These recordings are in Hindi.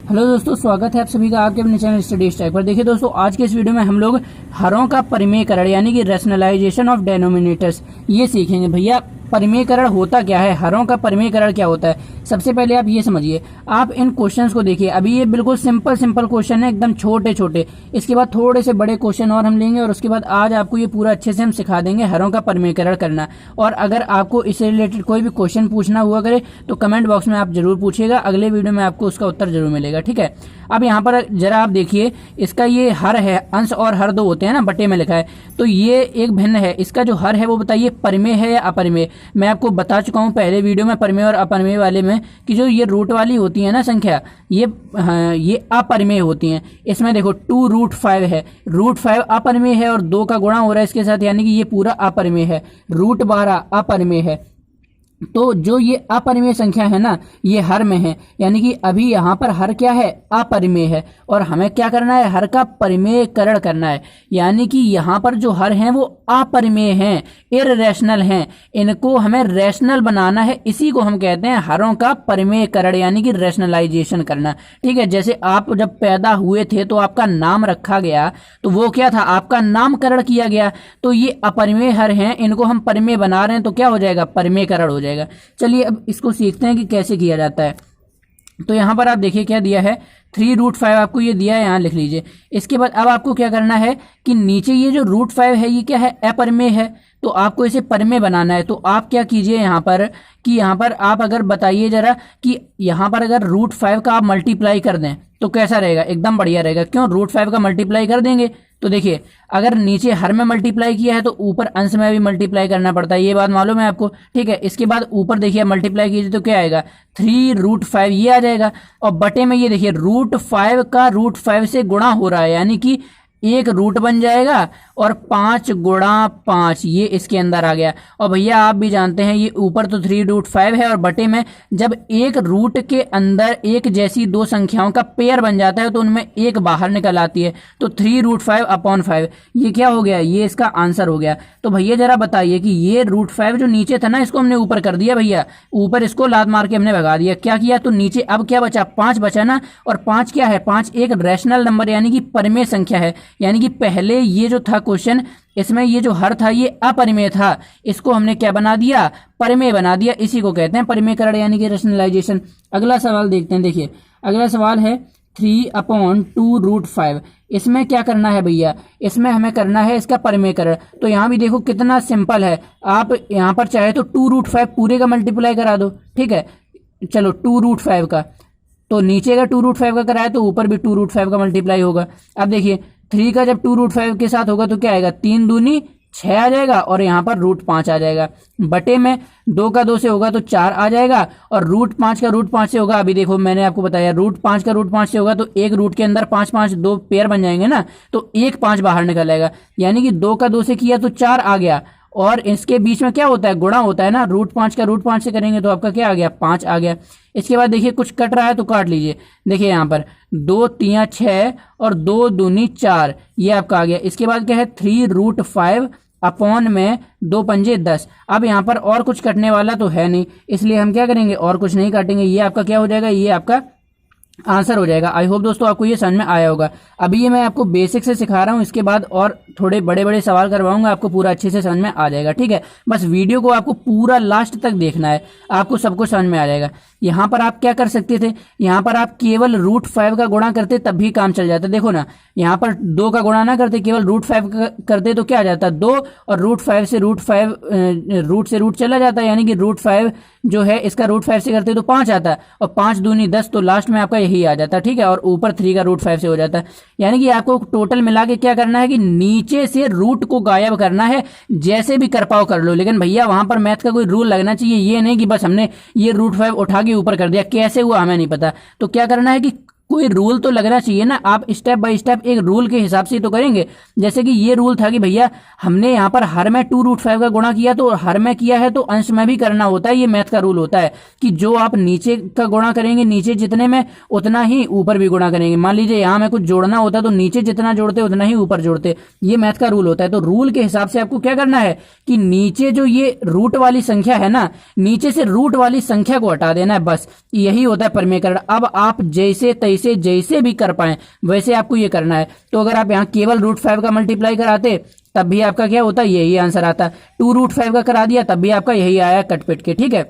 हेलो दोस्तों, स्वागत है आप सभी का आपके अपने चैनल स्टडी स्टाइल पर। देखिए दोस्तों, आज के इस वीडियो में हम लोग हरों का परिमेयकरण यानी कि रैशनलाइजेशन ऑफ डेनोमिनेटर्स ये सीखेंगे। भैया परिमेयकरण होता क्या है, हरों का परिमेयकरण क्या होता है। सबसे पहले आप ये समझिए, आप इन क्वेश्चंस को देखिए। अभी ये बिल्कुल सिंपल क्वेश्चन है, एकदम छोटे छोटे। इसके बाद थोड़े से बड़े क्वेश्चन और हम लेंगे और उसके बाद आज आपको ये पूरा अच्छे से हम सिखा देंगे हरों का परिमेयकरण करना। और अगर आपको इससे रिलेटेड कोई भी क्वेश्चन पूछना हुआ करे तो कमेंट बॉक्स में आप जरूर पूछिएगा, अगले वीडियो में आपको उसका उत्तर जरूर मिलेगा। ठीक है, अब यहाँ पर जरा आप देखिए, इसका ये हर है, अंश और हर दो होते हैं ना, बटे में लिखा है, तो ये एक भिन्न है। इसका जो हर है वो बताइए परिमेय है या अपरिमेय। मैं आपको बता चुका हूं पहले वीडियो में परिमेय और अपरिमेय वाले में कि जो ये रूट वाली होती है ना संख्या, ये अपरिमेय होती हैं। इसमें देखो 2√5 है, √5 अपरिमेय है और 2 का गुणा हो रहा है इसके साथ, यानी कि ये पूरा अपरिमेय है। √12 अपरिमेय है। तो जो ये अपरिमेय संख्या है ना, ये हर में है, यानी कि अभी यहाँ पर हर क्या है, अपरिमेय है। और हमें क्या करना है, हर का परिमेयकरण करना है, यानी कि यहाँ पर जो हर हैं वो अपरिमेय हैं, इररेशनल हैं, इनको हमें रैशनल बनाना है। इसी को हम कहते हैं हरों का परिमेयकरण यानी कि रैशनलाइजेशन करना। ठीक है, जैसे आप जब पैदा हुए थे तो आपका नाम रखा गया, तो वो क्या था, आपका नामकरण किया गया। तो ये अपरिमेय हर हैं, इनको हम परिमेय बना रहे हैं, तो क्या हो जाएगा, परिमेयकरण हो जाएगा। चलिए अब इसको सीखते हैं कि कैसे किया जाता है। तो यहां पर आप देखिए क्या दिया है, 3√5 आपको ये दिया है, यहां लिख लीजिए। इसके बाद अब आपको क्या करना है कि नीचे ये जो √5 है ये क्या है, अपरिमेय है, तो आपको इसे परिमेय बनाना है। तो आप क्या कीजिए यहाँ पर कि यहाँ पर आप अगर बताइए जरा कि यहाँ पर अगर √5 का आप मल्टीप्लाई कर दें तो कैसा रहेगा, एकदम बढ़िया रहेगा। क्यों, √5 का मल्टीप्लाई कर देंगे तो देखिए, अगर नीचे हर में मल्टीप्लाई किया है तो ऊपर अंश में भी मल्टीप्लाई करना पड़ता है, ये बात मालूम है आपको। ठीक है, इसके बाद ऊपर देखिए मल्टीप्लाई कीजिए तो क्या आएगा, 3√5 ये आ जाएगा। और बटे में ये देखिए √5 का √5 से गुणा हो रहा है, यानी कि एक रूट बन जाएगा और 5 गुणा 5 ये इसके अंदर आ गया। और भैया आप भी जानते हैं ये ऊपर तो 3√5 है और बटे में जब एक रूट के अंदर एक जैसी दो संख्याओं का पेयर बन जाता है तो उनमें एक बाहर निकल आती है, तो 3√5/5 ये क्या हो गया, ये इसका आंसर हो गया। तो भैया जरा बताइए कि ये √5 जो नीचे था ना, इसको हमने ऊपर कर दिया भैया, ऊपर इसको लात मार के हमने भगा दिया। क्या किया, तो नीचे अब क्या बचा, 5 बचा ना। और 5 क्या है, 5 एक रैशनल नंबर यानी कि परिमेय संख्या है। यानी कि पहले ये जो था क्वेश्चन, इसमें ये जो हर था ये अपरिमेय था, इसको हमने क्या बना दिया, परिमेय बना दिया। इसी को कहते हैं परिमेयकरण यानी कि रैशनलाइजेशन। अगला सवाल देखते हैं। देखिए अगला सवाल है 3/2√5। इसमें क्या करना है भैया, इसमें हमें करना है इसका परिमेयकरण। तो यहां भी देखो कितना सिंपल है, आप यहां पर चाहे तो 2√5 पूरे का मल्टीप्लाई करा दो। ठीक है, चलो 2√5 का, तो नीचे का 2√5 का कराया तो ऊपर भी 2√5 का मल्टीप्लाई होगा। अब देखिए 3 का जब 2√5 के साथ होगा तो क्या आएगा, 3 दूनी 6 आ जाएगा और यहाँ पर √5 आ जाएगा। बटे में 2 का 2 से होगा तो 4 आ जाएगा और √5 का √5 से होगा। अभी देखो मैंने आपको बताया √5 का √5 से होगा तो एक रूट के अंदर 5 दो पेयर बन जाएंगे ना, तो एक 5 बाहर निकल आएगा, यानी कि 2 का 2 से किया तो 4 आ गया। और इसके बीच में क्या होता है, गुणा होता है ना, √5 का √5 से करेंगे तो आपका क्या आ गया, 5 आ गया। इसके बाद देखिए कुछ कट रहा है तो काट लीजिए। देखिए यहाँ पर 2 3 6 और 2 दूनी 4 ये आपका आ गया। इसके बाद क्या है 3√5 अपॉन में 2 पंजे 10। अब यहाँ पर और कुछ कटने वाला तो है नहीं, इसलिए हम क्या करेंगे, और कुछ नहीं काटेंगे। ये आपका क्या हो जाएगा, ये आपका आंसर हो जाएगा। आई होप दोस्तों आपको ये समझ में आया होगा। अभी ये मैं आपको बेसिक से सिखा रहा हूँ, इसके बाद और थोड़े बड़े बड़े सवाल करवाऊंगा, आपको पूरा अच्छे से समझ में आ जाएगा। ठीक है, बस वीडियो को आपको पूरा लास्ट तक देखना है, आपको सब कुछ समझ में आ जाएगा। यहाँ पर आप क्या कर सकते थे, यहाँ पर आप केवल √5 का गुणा करते तब भी काम चल जाता। देखो ना, यहाँ पर 2 का गुणा ना करते, केवल √5 करते तो क्या आ जाता, 2 और √5 से √5 रूट से रूट चला जाता है, यानी कि √5 जो है इसका √5 से करते तो 5 आता है और 5 दूनी 10, तो लास्ट में आपका यही आ जाता है। ठीक है, और ऊपर 3 का √5 से हो जाता है। यानी कि आपको टोटल मिला के क्या करना है कि नीचे से रूट को गायब करना है, जैसे भी कर पाओ कर लो। लेकिन भैया वहां पर मैथ का कोई रूल लगना चाहिए, ये नहीं कि बस हमने ये √5 उठा के ऊपर कर दिया, कैसे हुआ हमें नहीं पता। तो क्या करना है कि कोई रूल तो लगना चाहिए ना, आप स्टेप बाय स्टेप एक रूल के हिसाब से तो करेंगे। जैसे कि ये रूल था कि भैया हमने यहाँ पर हर में 2√5 का गुणा किया, तो हर में किया है तो अंश में भी करना होता है। ये मैथ का रूल होता है कि जो आप नीचे का गुणा करेंगे नीचे जितने में उतना ही ऊपर भी गुणा करेंगे। मान लीजिए यहाँ में कुछ जोड़ना होता है तो नीचे जितना जोड़ते उतना ही ऊपर जोड़ते, ये मैथ का रूल होता है। तो रूल के हिसाब से आपको क्या करना है कि नीचे जो ये रूट वाली संख्या है ना, नीचे से रूट वाली संख्या को हटा देना है, बस यही होता है परिमेयकरण। अब आप जैसे तैसे तैसे जैसे भी कर पाए वैसे आपको ये करना है। तो अगर आप यहाँ केवल √5 का मल्टीप्लाई कराते तब भी आपका क्या होता, यही आंसर आता। 2√5 का करा दिया तब भी आपका यही आया कट पिट के, ठीक है।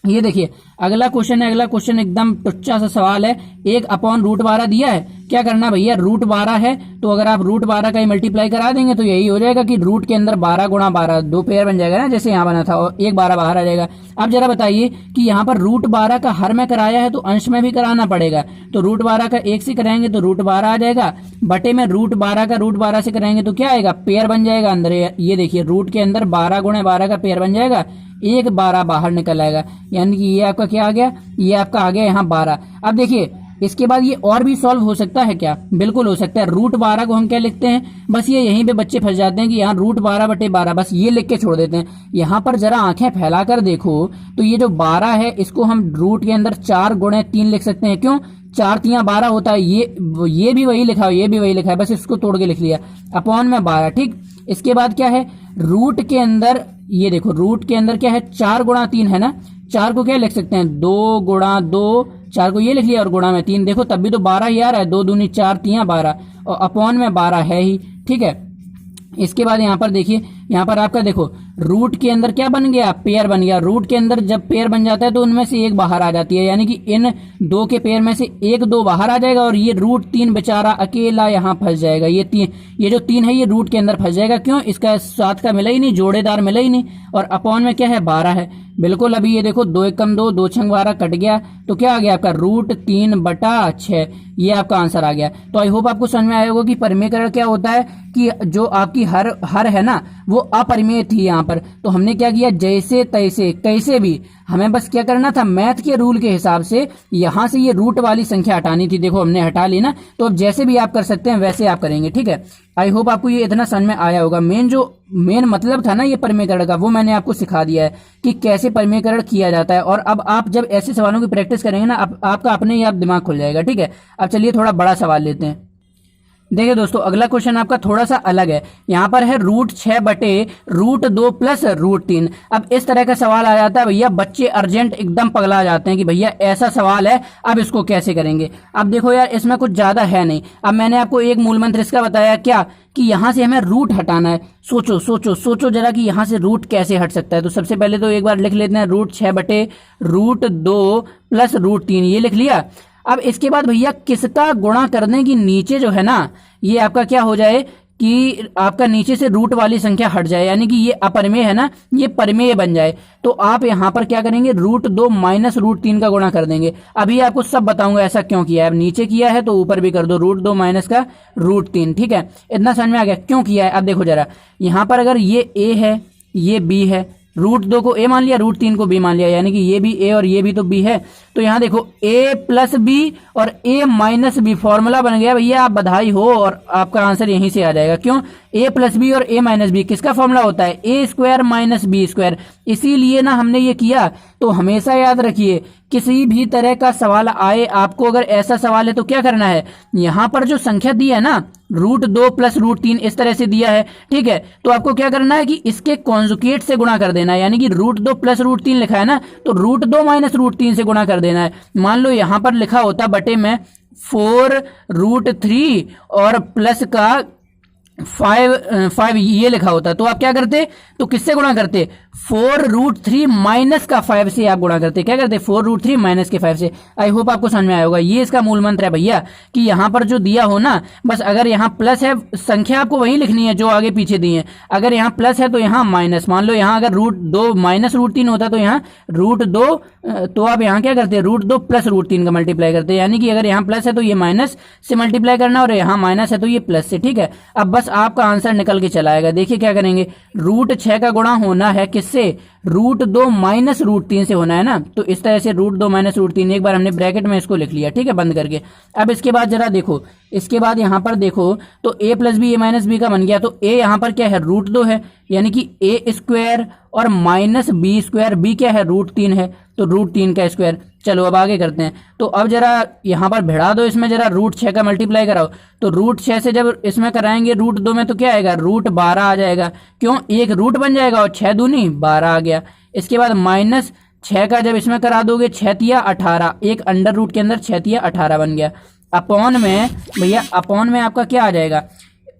ये देखिए अगला क्वेश्चन है, अगला क्वेश्चन एकदम टुच्चा सा सवाल है। 1/√12 दिया है, क्या करना भैया, √12 है तो अगर आप √12 का ही मल्टीप्लाई करा देंगे तो यही हो जाएगा कि रूट के अंदर 12 गुणा 12, 2 पेयर बन जाएगा ना, जैसे यहाँ बना था, और 1 12 बाहर आ जाएगा। अब जरा बताइए कि यहाँ पर √12 का हर में कराया है तो अंश में भी कराना पड़ेगा, तो √12 का 1 से कराएंगे तो √12 आ जाएगा, बटे में √12 का √12 से कराएंगे तो क्या आएगा, पेयर बन जाएगा अंदर। ये देखिए रूट के अंदर 12 गुणे 12 का पेयर बन जाएगा, 1 12 बाहर निकल आएगा, यानी कि ये आपका क्या आ गया, ये आपका आ गया यहाँ 12। अब देखिए इसके बाद ये और भी सॉल्व हो सकता है क्या, बिल्कुल हो सकता है। √12 को हम क्या लिखते हैं, बस ये यहीं पे बच्चे फंस जाते हैं कि यहाँ √12 बटे 12 बस ये लिख के छोड़ देते हैं। यहाँ पर जरा आंखें फैलाकर देखो तो ये जो 12 है इसको हम रूट के अंदर 4 गुणे 3 लिख सकते हैं, क्यों, 4 3 12 होता है, ये भी वही लिखा है, ये भी वही लिखा है, बस इसको तोड़ के लिख लिया, अपॉन में 12, ठीक। इसके बाद क्या है, रूट के अंदर ये देखो रूट के अंदर क्या है, 4 गुणा 3 है ना, 4 को क्या लिख सकते हैं, 2 गुणा 2, 4 को ये लिख लिया और गुणा में 3, देखो तब भी तो 12 ही आ रहा है, 2 दूनी 4 3 12 और अपॉन में 12 है ही, ठीक है। इसके बाद यहाँ पर देखिए, यहाँ पर आपका देखो रूट के अंदर क्या बन गया, पेयर बन गया। रूट के अंदर जब पेयर बन जाता है तो उनमें से एक बाहर आ जाती है, यानी कि इन 2 के पेयर में से 1 2 बाहर आ जाएगा और ये √3 बेचारा अकेला यहाँ फंस जाएगा। ये जो 3 है ये रूट के अंदर फंस जाएगा, क्यों, इसका साथ का मिला ही नहीं, जोड़ेदार मिला ही नहीं, और अपॉन में क्या है 12 है, बिल्कुल। अभी ये देखो 2 1 2, 2 6 12 कट गया तो क्या आ गया आपका √3/6, ये आपका आंसर आ गया। तो आई होप आपको समझ में आया होगा कि परिमेयकरण क्या होता है, कि जो आपकी हर है ना वो अपरिमेय थी यहाँ पर, तो हमने क्या किया, जैसे तैसे कैसे भी हमें बस क्या करना था, मैथ के रूल के हिसाब से यहाँ से ये रूट वाली संख्या हटानी थी, देखो हमने हटा ली ना, तो अब जैसे भी आप कर सकते हैं वैसे आप करेंगे, ठीक है। आई होप आपको ये इतना समझ में आया होगा। मेन मतलब था ना ये परिमेयकरण का, वो मैंने आपको सिखा दिया है कि कैसे परिमेयकरण किया जाता है, और अब आप जब ऐसे सवालों की प्रैक्टिस करेंगे ना आपका अपने ही आप दिमाग खुल जाएगा, ठीक है। अब चलिए थोड़ा बड़ा सवाल लेते हैं। देखिए दोस्तों अगला क्वेश्चन आपका थोड़ा सा अलग है, यहाँ पर है √6 बटे √2 प्लस √3। अब इस तरह का सवाल आ जाता है भैया, बच्चे अर्जेंट एकदम पगला जाते हैं कि भैया ऐसा सवाल है, अब इसको कैसे करेंगे। अब देखो यार इसमें कुछ ज्यादा है नहीं, अब मैंने आपको एक मूल मंत्र इसका बताया क्या, कि यहाँ से हमें रूट हटाना है। सोचो सोचो सोचो जरा कि यहाँ से रूट कैसे हट सकता है। तो सबसे पहले तो एक बार लिख लेते हैं, √6 बटे √2 प्लस √3, ये लिख लिया। अब इसके बाद भैया किसका गुणा करने की नीचे जो है ना ये आपका क्या हो जाए कि आपका नीचे से रूट वाली संख्या हट जाए, यानी कि ये अपरिमेय है ना ये परिमेय बन जाए। तो आप यहाँ पर क्या करेंगे, √2 माइनस √3 का गुणा कर देंगे। अभी आपको सब बताऊंगा ऐसा क्यों किया है, अब नीचे किया है तो ऊपर भी कर दो, √2 माइनस का √3, ठीक है। इतना समझ में आ गया क्यों किया है। अब देखो जरा यहाँ पर अगर ये a है ये b है, √2 को a मान लिया, √3 को b मान लिया, यानी कि ये भी a और ये भी तो b है। तो यहाँ देखो a प्लस b और a माइनस b फॉर्मूला बन गया भैया, आप बधाई हो, और आपका आंसर यहीं से आ जाएगा। क्यों, a प्लस बी और a माइनस बी किसका फॉर्मूला होता है, a² माइनस b², इसीलिए ना हमने ये किया। तो हमेशा याद रखिए किसी भी तरह का सवाल आए आपको, अगर ऐसा सवाल है तो क्या करना है, यहाँ पर जो संख्या दी है ना √2 प्लस √3 इस तरह से दिया है, ठीक है। तो आपको क्या करना है कि इसके कॉन्जुगेट से गुणा कर देना है, यानी कि √2 प्लस √3 लिखा है ना तो √2 माइनस √3 से गुणा कर देना है। मान लो यहाँ पर लिखा होता बटे में 4√3 और प्लस का 5 ये लिखा होता, तो आप क्या करते, तो किससे गुणा करते, 4√3 माइनस का 5 से आप गुणा करते, क्या करते 4√3 माइनस के 5 से। आई होप आपको समझ में आया होगा। ये इसका मूल मंत्र है भैया, कि यहाँ पर जो दिया हो ना, बस अगर यहाँ प्लस है संख्या आपको वही लिखनी है जो आगे पीछे दी है, अगर यहाँ प्लस है तो यहाँ माइनस। मान लो यहाँ अगर √2 माइनस √3 होता तो यहाँ √2, तो आप यहाँ क्या करते, √2 प्लस √3 का मल्टीप्लाई करते, यानी कि अगर यहाँ प्लस है तो ये माइनस से मल्टीप्लाई करना और यहाँ माइनस है तो ये प्लस से, ठीक है। अब बस आपका आंसर निकल के चला आएगा। देखिए क्या करेंगे, √6 का गुणा होना है किससे, √2 माइनस √3 से होना है ना, तो इस तरह से √2 माइनस √3, एक बार हमने ब्रैकेट में इसको लिख लिया, ठीक है, बंद करके। अब इसके बाद जरा देखो, इसके बाद यहाँ पर देखो तो a plus B a minus B का बन गया, तो a यहाँ पर क्या है, √2 है, यानी कि a² और माइनस b², b क्या है, √3 है, तो √3 का स्क्वायर। चलो अब आगे करते हैं। तो अब जरा यहाँ पर भिड़ा दो, इसमें जरा √6 का मल्टीप्लाई कराओ, तो √6 से जब इसमें कराएंगे √2 में तो क्या आएगा, √12 आ जाएगा। क्यों, एक रूट बन जाएगा और 6 दूनी 12 आ गया। इसके बाद माइनस 6 का जब इसमें करा दोगे 6 तिया 18, एक अंडर रूट के अंदर 6 तिया 18 बन गया। अपॉन में भैया, अपॉन में आपका क्या आ जाएगा,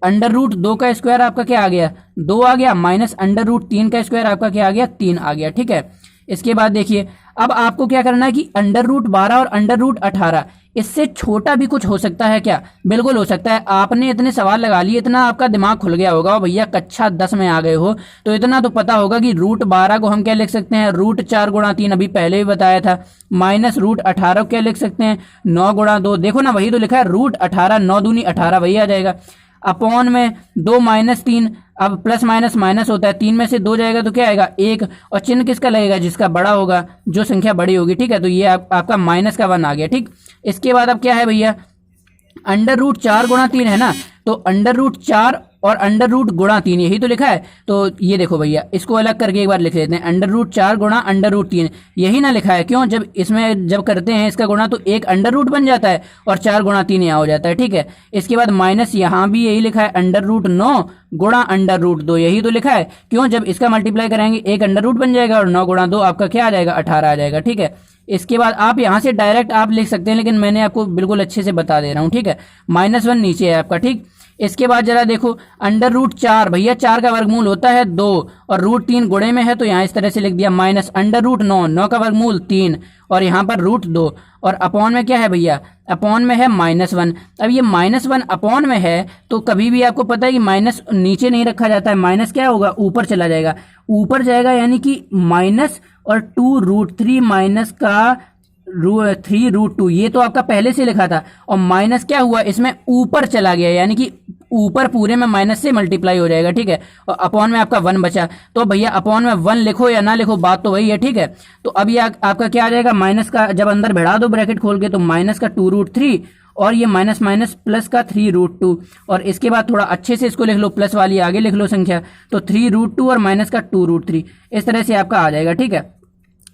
अंडर रूट 2 का स्क्वायर आपका क्या आ गया, 2 आ गया, माइनस अंडर रूट 3 का स्क्वायर आपका क्या आ गया, 3 आ गया। ठीक है, इसके बाद देखिए अब आपको क्या करना है कि अंडर रूट 12 और अंडर रूट 18 इससे छोटा भी कुछ हो सकता है क्या, बिल्कुल हो सकता है। आपने इतने सवाल लगा लिए, इतना आपका दिमाग खुल गया होगा भैया, कक्षा 10 में आ गए हो तो इतना तो पता होगा कि रूट 12 को हम क्या लिख सकते हैं, रूट 4 गुणा 3, अभी पहले भी बताया था, माइनस रूट 18 को क्या लिख सकते हैं, 9 गुणा 2, देखो ना वही तो लिखा है, रूट 18, 9 दूनी 18 वही आ जाएगा। अपॉन में 2 माइनस 3, अब प्लस माइनस माइनस होता है, 3 में से 2 जाएगा तो क्या आएगा 1, और चिन्ह किसका लगेगा, जिसका बड़ा होगा, जो संख्या बड़ी होगी। ठीक है, तो ये आपका माइनस का 1 आ गया। ठीक, इसके बाद अब क्या है भैया, अंडर रूट 4 गुणा 3 है ना, तो अंडर रूट 4 और अंडर रूट गुणा 3 यही तो लिखा है। तो ये देखो भैया, इसको अलग करके एक बार लिख लेते हैं, अंडर रूट 4 गुणा अंडर रूट 3 यही ना लिखा है, क्यों, जब इसमें जब करते हैं इसका गुणा तो एक अंडर रूट बन जाता है और 4 गुणा 3 यहाँ हो जाता है। ठीक है, इसके बाद माइनस यहाँ भी यही लिखा है, अंडर रूट 9 गुणा अंडर रूट 2 यही तो लिखा है, क्यों, जब इसका मल्टीप्लाई करेंगे एक अंडर रूट बन जाएगा और 9 गुणा 2 आपका क्या आ जाएगा, 18 आ जाएगा। ठीक है, इसके बाद आप यहाँ से डायरेक्ट आप लिख सकते हैं, लेकिन मैंने आपको बिल्कुल अच्छे से बता दे रहा हूँ। ठीक है, -1 नीचे है आपका। ठीक, इसके बाद जरा देखो, अंडर रूट 4 भैया 4 का वर्गमूल होता है 2 और रूट 3 गुणे में है तो यहाँ इस तरह से लिख दिया, माइनस अंडर रूट 9, 9 का वर्गमूल 3 और यहाँ पर रूट 2 और अपॉन में क्या है भैया, अपॉन में है -1। अब ये -1 अपॉन में है तो कभी भी आपको पता है कि माइनस नीचे नहीं रखा जाता है, माइनस क्या होगा, ऊपर चला जाएगा, ऊपर जाएगा, यानी कि माइनस और 2 रूट 3 माइनस का 3 रूट 2, ये तो आपका पहले से लिखा था, और माइनस क्या हुआ इसमें ऊपर चला गया, यानी कि ऊपर पूरे में माइनस से मल्टीप्लाई हो जाएगा। ठीक है, और अपॉन में आपका 1 बचा, तो भैया अपॉन में 1 लिखो या ना लिखो बात तो वही है। ठीक है, तो अब ये आपका क्या आ जाएगा, माइनस का जब अंदर बढ़ा दो ब्रैकेट खोल के तो माइनस का 2 रूट 3 और ये माइनस माइनस प्लस का 3 रूट 2 और इसके बाद थोड़ा अच्छे से इसको लिख लो, प्लस वाली आगे लिख लो संख्या, तो 3 रूट 2 और माइनस का 2 रूट 3 इस तरह से आपका आ जाएगा। ठीक है,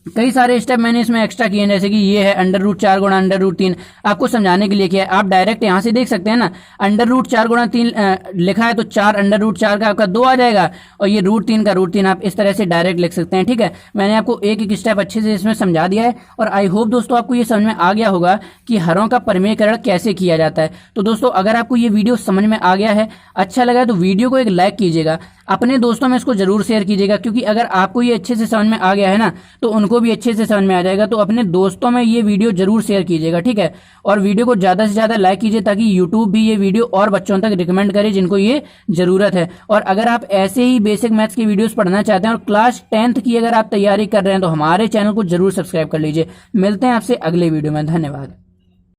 कई सारे स्टेप मैंने इसमें एक्स्ट्रा किए हैं, जैसे कि ये है अंडर रूट 4 गुणा अंडर रूट 3, आपको समझाने के लिए किया है। आप डायरेक्ट यहाँ से देख सकते हैं ना, अंडर रूट 4 गुणा 3 लिखा है तो 4 अंडर रूट 4 का आपका 2 आ जाएगा और ये रूट 3 का रूट 3 आप इस तरह से डायरेक्ट लिख सकते हैं। ठीक है, मैंने आपको एक एक स्टेप अच्छे से इसमें समझा दिया है और आई होप दोस्तों आपको ये समझ में आ गया होगा कि हरों का परिमेयकरण कैसे किया जाता है। तो दोस्तों अगर आपको ये वीडियो समझ में आ गया है, अच्छा लगा तो वीडियो को एक लाइक कीजिएगा, अपने दोस्तों में इसको जरूर शेयर कीजिएगा, क्योंकि अगर आपको ये अच्छे से समझ में आ गया है ना तो उनको भी अच्छे से समझ में आ जाएगा। तो अपने दोस्तों में ये वीडियो जरूर शेयर कीजिएगा। ठीक है, और वीडियो को ज्यादा से ज्यादा लाइक कीजिए ताकि यूट्यूब भी ये वीडियो और बच्चों तक रिकमेंड करे जिनको ये जरूरत है। और अगर आप ऐसे ही बेसिक मैथ्स की वीडियोस पढ़ना चाहते हैं और क्लास 10th की अगर आप तैयारी कर रहे हैं तो हमारे चैनल को जरूर सब्सक्राइब कर लीजिए। मिलते हैं आपसे अगले वीडियो में, धन्यवाद।